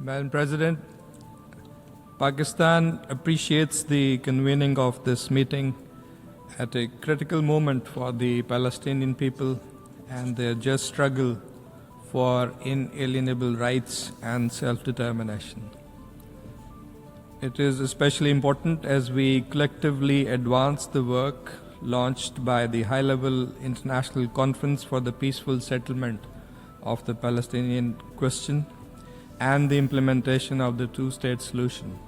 Madam President, Pakistan appreciates the convening of this meeting at a critical moment for the Palestinian people and their just struggle for inalienable rights and self-determination. It is especially important as we collectively advance the work launched by the high-level international conference for the peaceful settlement of the Palestinian question and the implementation of the two-state solution,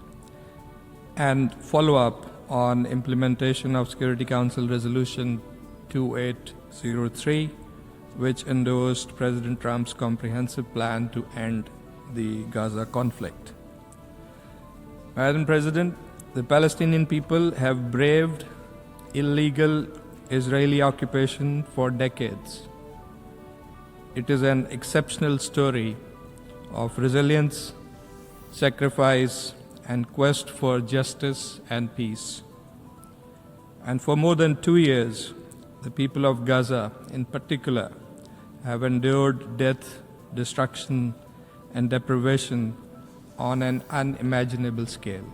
and follow-up on implementation of Security Council Resolution 2803, which endorsed President Trump's comprehensive plan to end the Gaza conflict. Madam President, the Palestinian people have braved illegal Israeli occupation for decades. It is an exceptional story of resilience, sacrifice, and quest for justice and peace. And for more than 2 years, the people of Gaza, in particular, have endured death, destruction, and deprivation on an unimaginable scale.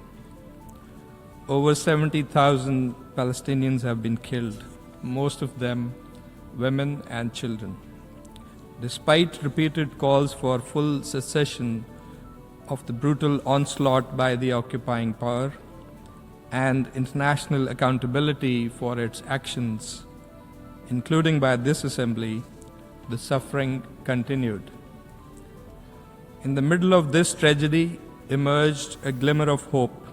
Over 70,000 Palestinians have been killed, most of them women and children. Despite repeated calls for full cessation of the brutal onslaught by the occupying power and international accountability for its actions, including by this assembly, the suffering continued. In the middle of this tragedy emerged a glimmer of hope.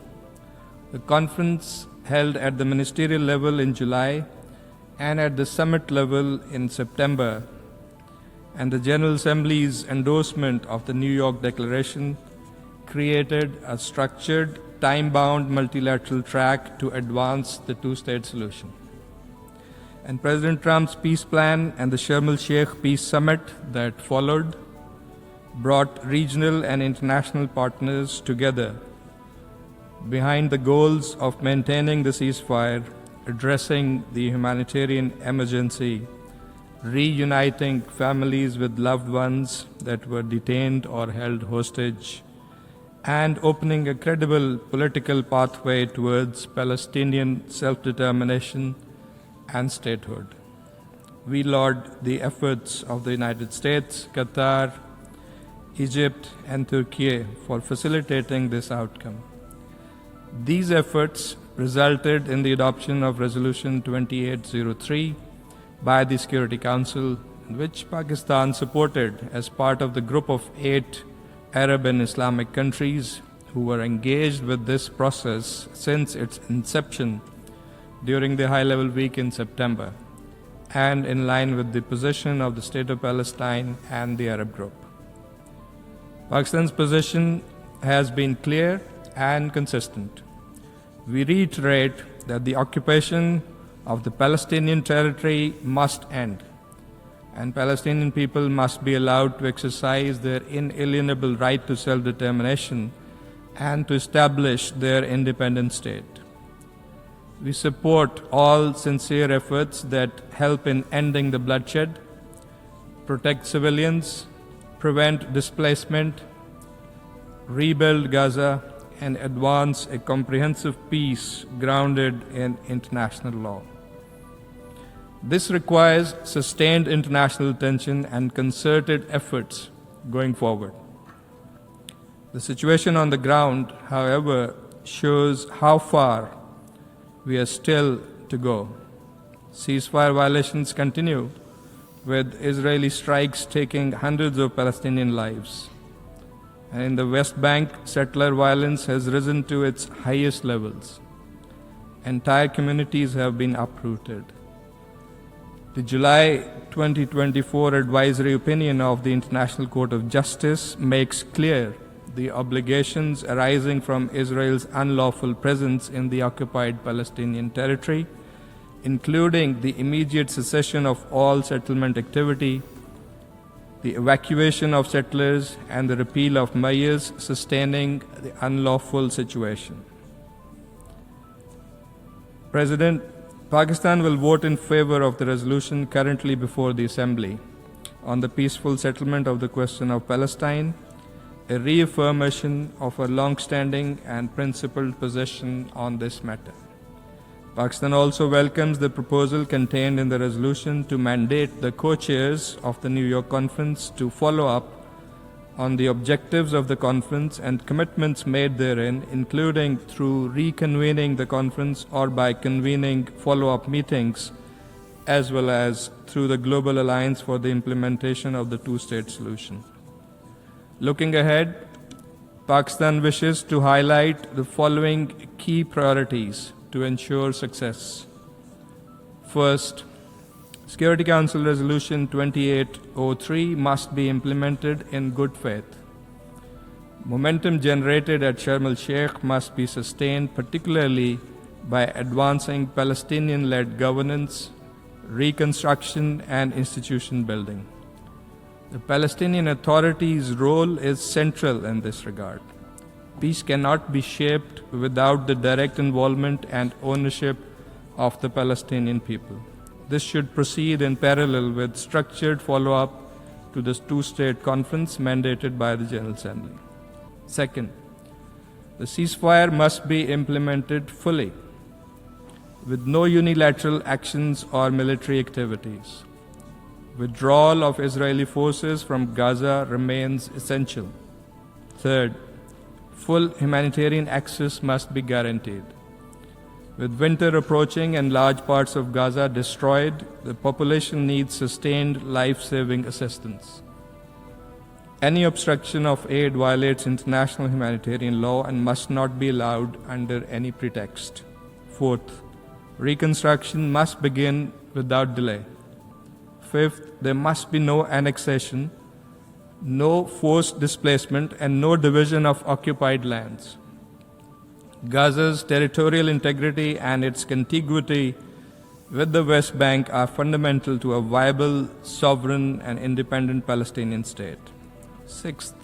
The conference held at the ministerial level in July and at the summit level in September, and the General Assembly's endorsement of the New York Declaration created a structured, time-bound multilateral track to advance the two-state solution. And President Trump's peace plan and the Sharm el-Sheikh Peace Summit that followed brought regional and international partners together behind the goals of maintaining the ceasefire, addressing the humanitarian emergency, reuniting families with loved ones that were detained or held hostage, and opening a credible political pathway towards Palestinian self-determination and statehood. We laud the efforts of the United States, Qatar, Egypt, and Turkey for facilitating this outcome. These efforts resulted in the adoption of Resolution 2803 by the Security Council, which Pakistan supported as part of the group of 8 Arab and Islamic countries who were engaged with this process since its inception during the high-level week in September, and in line with the position of the State of Palestine and the Arab group. Pakistan's position has been clear and consistent. We reiterate that the occupation of the Palestinian territory must end, and Palestinian people must be allowed to exercise their inalienable right to self-determination and to establish their independent state. We support all sincere efforts that help in ending the bloodshed, protect civilians, prevent displacement, rebuild Gaza, and advance a comprehensive peace grounded in international law. This requires sustained international attention and concerted efforts going forward. The situation on the ground, however, shows how far we are still to go. Ceasefire violations continue, with Israeli strikes taking hundreds of Palestinian lives. And in the West Bank, settler violence has risen to its highest levels. Entire communities have been uprooted. The July 2024 advisory opinion of the International Court of Justice makes clear the obligations arising from Israel's unlawful presence in the occupied Palestinian territory, including the immediate cessation of all settlement activity, the evacuation of settlers, and the repeal of measures sustaining the unlawful situation. President, Pakistan will vote in favor of the resolution currently before the Assembly on the peaceful settlement of the question of Palestine a reaffirmation of a long-standing and principled position on this matter. Pakistan also welcomes the proposal contained in the resolution to mandate the co-chairs of the New York Conference to follow up on the objectives of the conference and commitments made therein, including through reconvening the conference or by convening follow-up meetings, as well as through the Global Alliance for the Implementation of the Two-State Solution. Looking ahead, Pakistan wishes to highlight the following key priorities to ensure success. First, Security Council Resolution 2803 must be implemented in good faith. Momentum generated at Sharm el-Sheikh must be sustained, particularly by advancing Palestinian-led governance, reconstruction, and institution building. The Palestinian Authority's role is central in this regard. Peace cannot be shaped without the direct involvement and ownership of the Palestinian people. This should proceed in parallel with structured follow-up to the two-state conference mandated by the General Assembly. Second, the ceasefire must be implemented fully, with no unilateral actions or military activities. Withdrawal of Israeli forces from Gaza remains essential. Third, full humanitarian access must be guaranteed. With winter approaching and large parts of Gaza destroyed, the population needs sustained life-saving assistance. Any obstruction of aid violates international humanitarian law and must not be allowed under any pretext. Fourth, reconstruction must begin without delay. Fifth, there must be no annexation, no forced displacement, and no division of occupied lands. Gaza's territorial integrity and its contiguity with the West Bank are fundamental to a viable, sovereign, and independent Palestinian state. Sixth,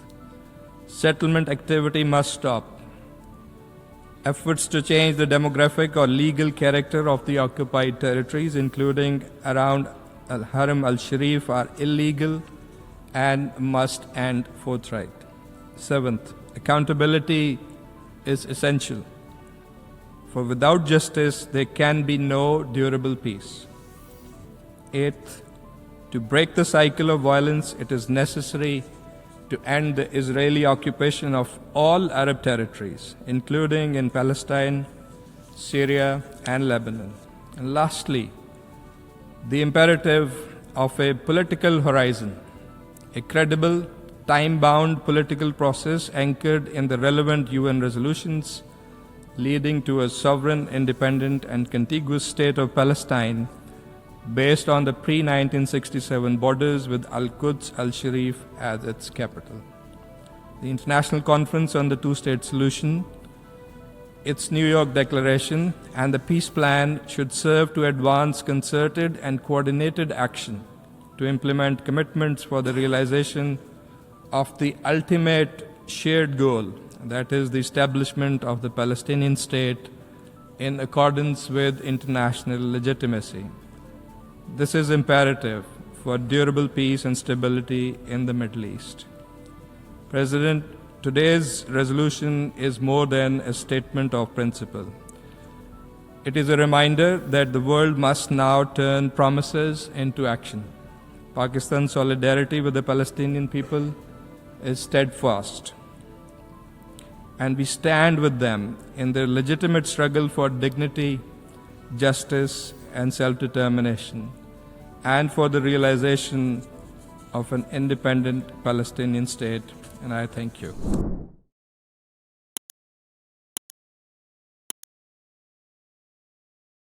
settlement activity must stop. Efforts to change the demographic or legal character of the occupied territories, including around al-Haram al-sharif, are illegal and must end forthright. Seventh, accountability is essential, for without justice there can be no durable peace. Eighth, to break the cycle of violence, it is necessary to end the Israeli occupation of all Arab territories, including in Palestine, Syria, and Lebanon. And lastly, the imperative of a political horizon, a credible, time-bound political process anchored in the relevant UN resolutions, leading to a sovereign, independent, and contiguous state of Palestine based on the pre-1967 borders with al-Quds, al-sharif as its capital. The International Conference on the Two-State Solution, its New York Declaration, and the peace plan should serve to advance concerted and coordinated action to implement commitments for the realization of the ultimate shared goal, that is the establishment of the Palestinian state in accordance with international legitimacy. This is imperative for durable peace and stability in the Middle East. President, today's resolution is more than a statement of principle. It is a reminder that the world must now turn promises into action. Pakistan's solidarity with the Palestinian people is steadfast, and we stand with them in their legitimate struggle for dignity, justice, and self-determination, and for the realization of an independent Palestinian state. And I thank you.